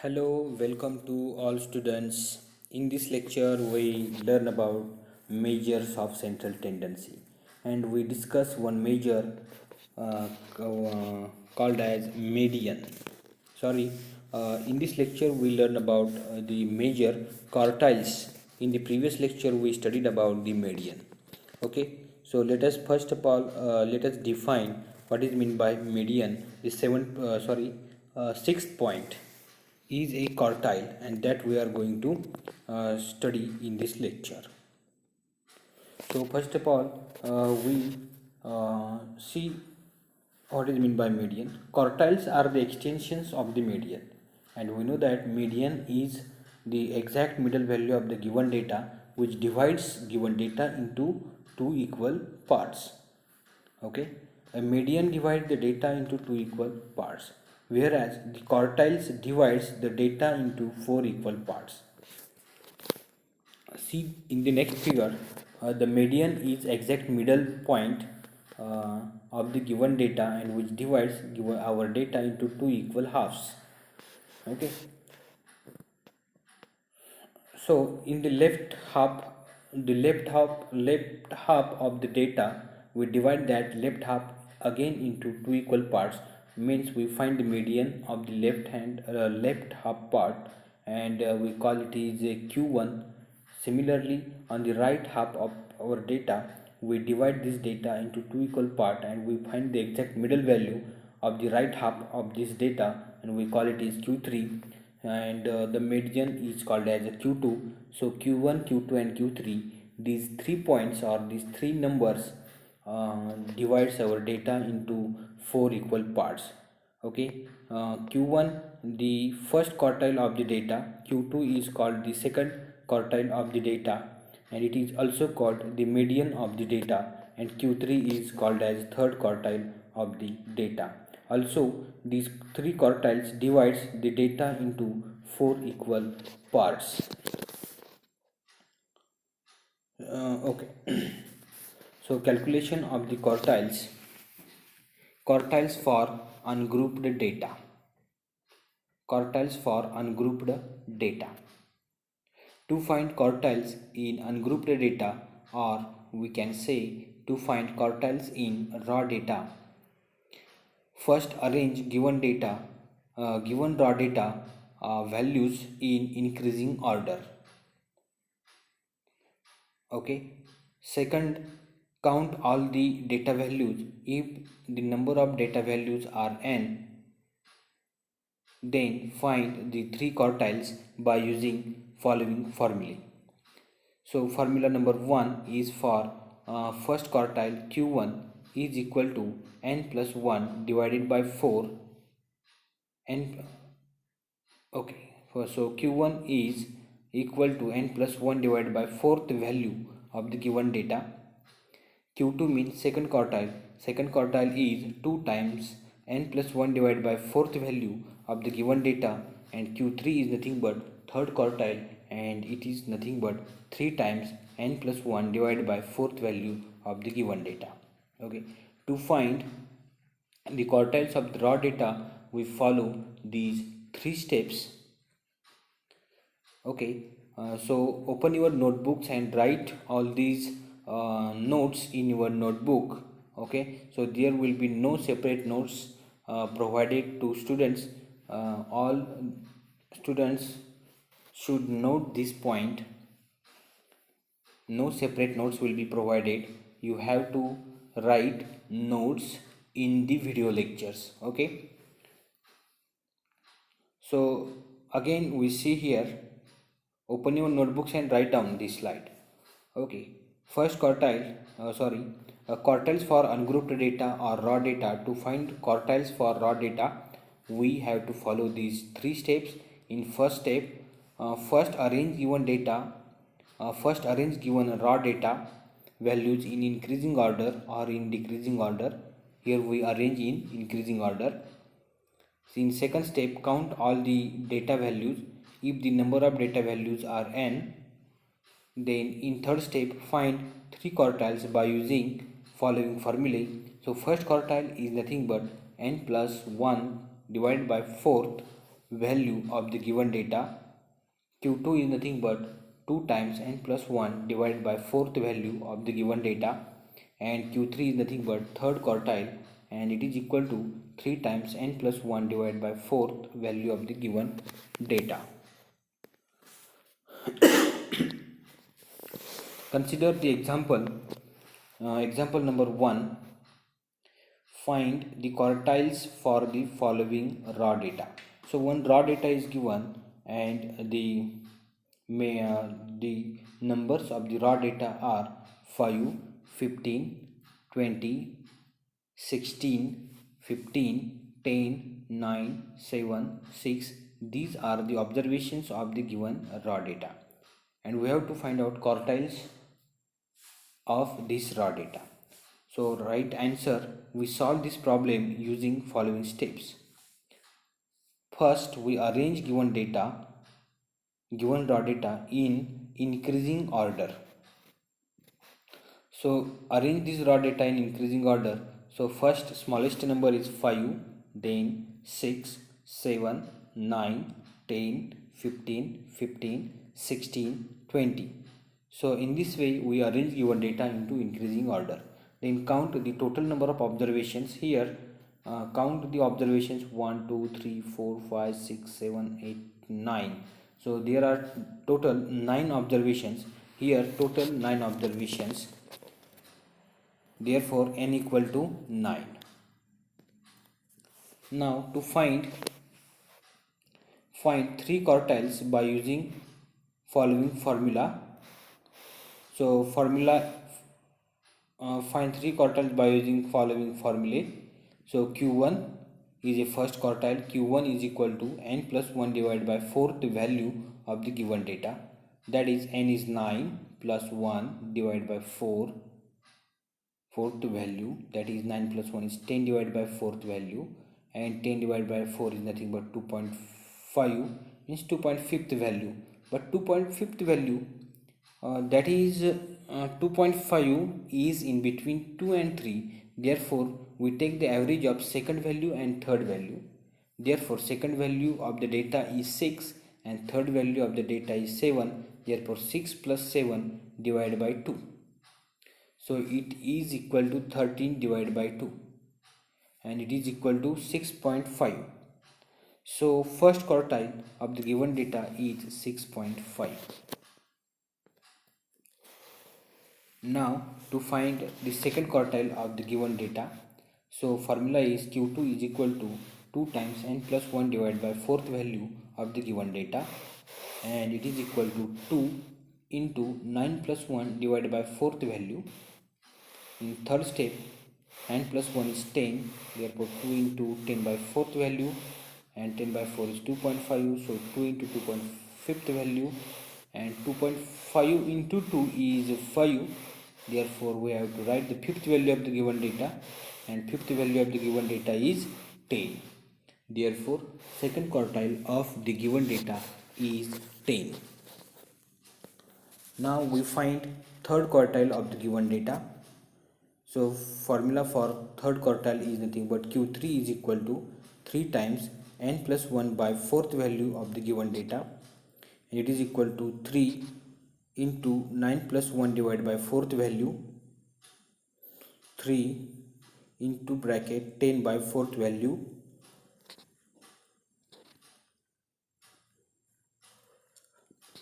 Hello, welcome to all students. In this lecture, we learn about measures of central tendency, and we discuss one measure called as median. Sorry, in this lecture, we learn about the measure quartiles. In the previous lecture, we studied about the median. Okay, so let us first of all let us define what is meant by median. The sixth point is a quartile, and that we are going to study in this lecture. So first of all, we see what is meant by median. Quartiles are the extensions of the median, and we know that median is the exact middle value of the given data, which divides given data into two equal parts. Okay, a median divides the data into two equal parts, whereas the quartiles divides the data into four equal parts. See in the next figure, the median is exact middle point of the given data, and which divides our data into two equal halves. Okay, so in the left half of the data, we divide that left half again into two equal parts. Means we find the median of the left half part, and we call it is a q1. Similarly, on the right half of our data, we divide this data into two equal parts, and we find the exact middle value of the right half of this data, and we call it is q3. And the median is called as a q2. So q1, q2 and q3, these 3 points or these three numbers divides our data into four equal parts. Okay, q1 the first quartile of the data, q2 is called the second quartile of the data, and it is also called the median of the data, and q3 is called as third quartile of the data. Also, these three quartiles divides the data into four equal parts. Okay. So calculation of the quartiles. Quartiles for ungrouped data. Quartiles for ungrouped data. To find quartiles in ungrouped data, or we can say to find quartiles in raw data, first arrange given raw data values in increasing order. Okay. Second, count all the data values. If the number of data values are n, then find the three quartiles by using following formulae. So formula number 1 is for first quartile q1 is equal to n plus 1 divided by 4 n. Okay, so q1 is equal to n plus 1 divided by fourth value of the given data. q2 means second quartile. Second quartile is 2 times n plus 1 divided by fourth value of the given data, and q3 is nothing but third quartile, and it is nothing but 3 times n plus 1 divided by fourth value of the given data. Okay, to find the quartiles of the raw data, we follow these three steps. Okay, so open your notebooks and write all these notes in your notebook. Okay, so there will be no separate notes provided to students. All students should note this point. No separate notes will be provided. You have to write notes in the video lectures. Okay, so again we see here, open your notebooks and write down this slide. Okay, first quartiles for ungrouped data or raw data. To find quartiles for raw data, we have to follow these three steps. In first step, first arrange given raw data values in increasing order or in decreasing order. Here we arrange in increasing order. In second step, count all the data values. If the number of data values are n, then in third step, find three quartiles by using following formulae. So first quartile is nothing but n plus 1 divided by fourth value of the given data. Q2 is nothing but 2 times n plus 1 divided by fourth value of the given data, and Q3 is nothing but third quartile, and it is equal to 3 times n plus 1 divided by fourth value of the given data. Consider the example number 1. Find the quartiles for the following raw data. So one raw data is given, and the numbers of the raw data are 5, 15, 20, 16, 15, 10, 9, 7, 6. These are the observations of the given raw data, and we have to find out quartiles of this raw data. So right answer, we solve this problem using following steps. First, we arrange given raw data in increasing order. So arrange this raw data in increasing order. So first smallest number is 5, then 6, 7, 9, 10, 15, 15, 16, 20. So in this way we arrange given data into increasing order. Then count the total number of observations. Here count the observations 1, 2, 3, 4, 5, 6, 7, 8, 9. So there are total 9 observations. Here total 9 observations. Therefore n equal to 9. Now to find 3 quartiles by using following formula. So find 3 quartiles by using following formulae. So Q1 is a first quartile. Q1 is equal to n plus 1 divided by fourth value of the given data. That is n is 9 plus 1 divided by 4 fourth value, that is 9 plus 1 is 10 divided by fourth value, and 10 divided by 4 is nothing but 2.5, means 2.5th value. But 2.5th value, that is 2.5 is in between 2 and 3. Therefore we take the average of second value and third value. Therefore second value of the data is 6 and third value of the data is 7. Therefore 6 plus 7 divided by 2. So it is equal to 13 divided by 2, and it is equal to 6.5. So first quartile of the given data is 6.5. Now to find the second quartile of the given data. So formula is Q2 is equal to 2 times n plus 1 divided by fourth value of the given data, and it is equal to 2 into 9 plus 1 divided by fourth value. In third step, n plus 1 is 10, therefore 2 into 10 by fourth value, and 10 by 4 is 2.5, so 2 into 2.5th value, and 2.5 into 2 is 5. Therefore we have to write the fifth value of the given data, and fifth value of the given data is 10. Therefore second quartile of the given data is 10. Now we find third quartile of the given data. So formula for third quartile is nothing but Q3 is equal to 3 times n plus 1 by fourth value of the given data, and it is equal to 3 into 9 plus 1 divided by fourth value, 3 into bracket 10 by fourth value,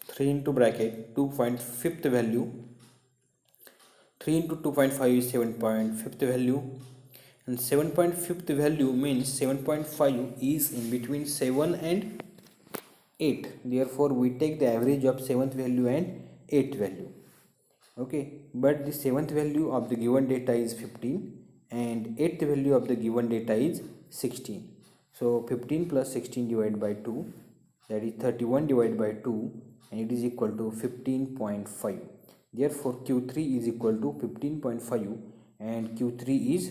3 into bracket 2.5th value, 3 into 2.5 is 7.5th value, and 7.5th value means 7.5 is in between 7 and 8. Therefore we take the average of 7th value and 8th value. Okay, but the 7th value of the given data is 15 and 8th value of the given data is 16. So 15 plus 16 divided by 2, that is 31 divided by 2, and it is equal to 15.5. Therefore Q3 is equal to 15.5, and Q3 is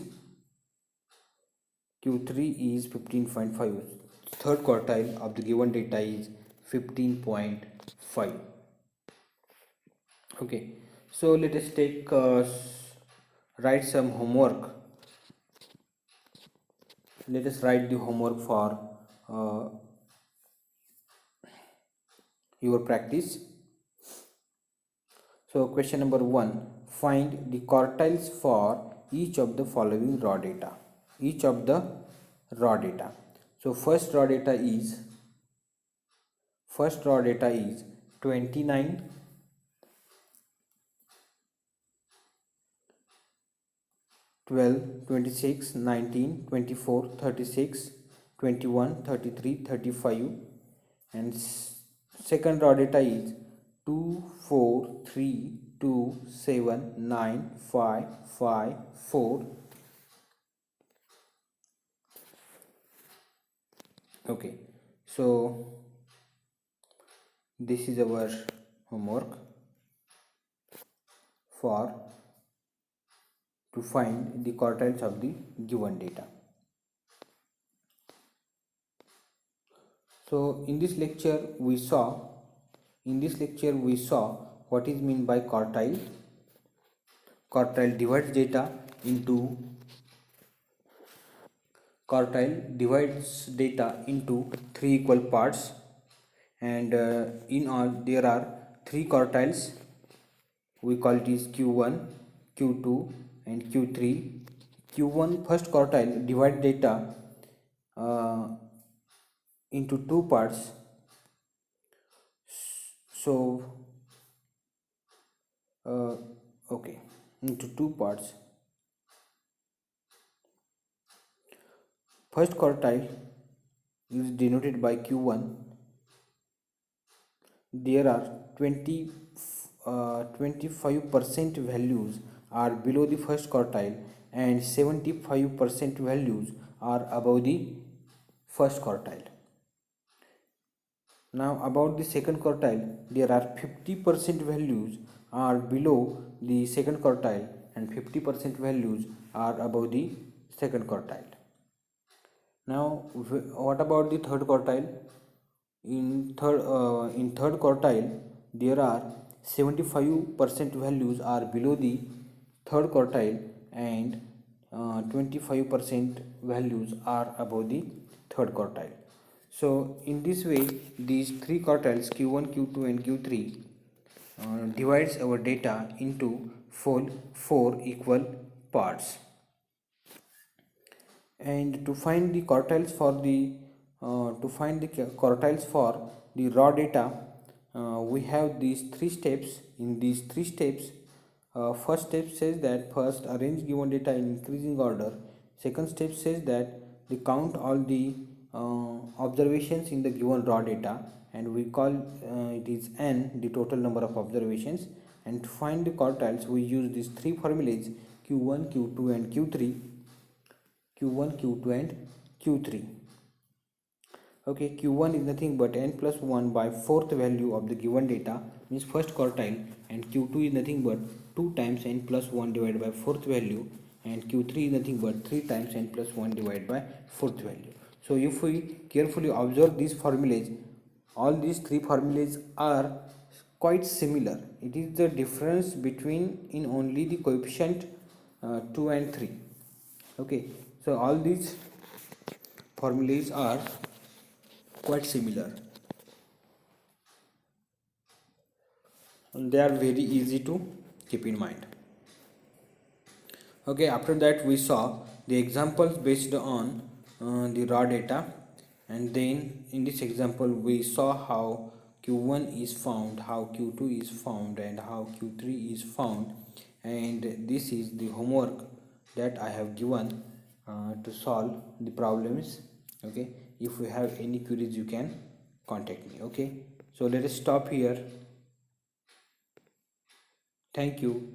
15.5. Third quartile of the given data is 15.5. Okay, so let us take write some homework. Let us write the homework for your practice. So question number 1, find the quartiles for each of the following raw data. Each of the raw data. So first raw data is 29, 12, 26, 19, 24, 36, 21, 33, 35, and second raw data is 2, 4, 3, 2, 7, 9, 5, 5, 4. Okay, so this is our homework for to find the quartiles of the given data. So in this lecture we saw what is meant by quartile. Quartile divides data into three equal parts, and in all there are three quartiles. We call it is Q1, Q2 and Q3. Q1 first quartile divide data uh, into two parts. So uh, okay, into two parts. First quartile is denoted by Q1. There are 25% values are below the first quartile and 75% values are above the first quartile. Now about the second quartile, there are 50% values are below the second quartile and 50% values are above the second quartile. Now what about the third quartile? In third quartile there are 75% values are below the third quartile and 25% values are above the third quartile. So in this way these three quartiles Q1, Q2 and Q3 divides our data into four equal parts. And to find the quartiles for the raw data, we have these three steps. In these three steps, first step says that first arrange given data in increasing order. Second step says that we count all the observations in the given raw data, and we call it is n, the total number of observations. And to find the quartiles we use these three formulas q1, q2 and q3. Q1, Q2 and Q3. Okay, Q1 is nothing but n plus 1 by fourth value of the given data, means first quartile, and Q2 is nothing but 2 times n plus 1 divided by fourth value, and Q3 is nothing but 3 times n plus 1 divided by fourth value. So if we carefully observe these formulas, all these three formulas are quite similar. It is the difference between in only the coefficient 2 and 3. Okay, so all these formulas are quite similar and they are very easy to keep in mind. Okay, after that we saw the examples based on the raw data, and then in this example we saw how Q1 is found, how Q2 is found, and how Q3 is found. And this is the homework that I have given to solve the problems. Okay, if you have any queries you can contact me. Okay, so let us stop here. Thank you.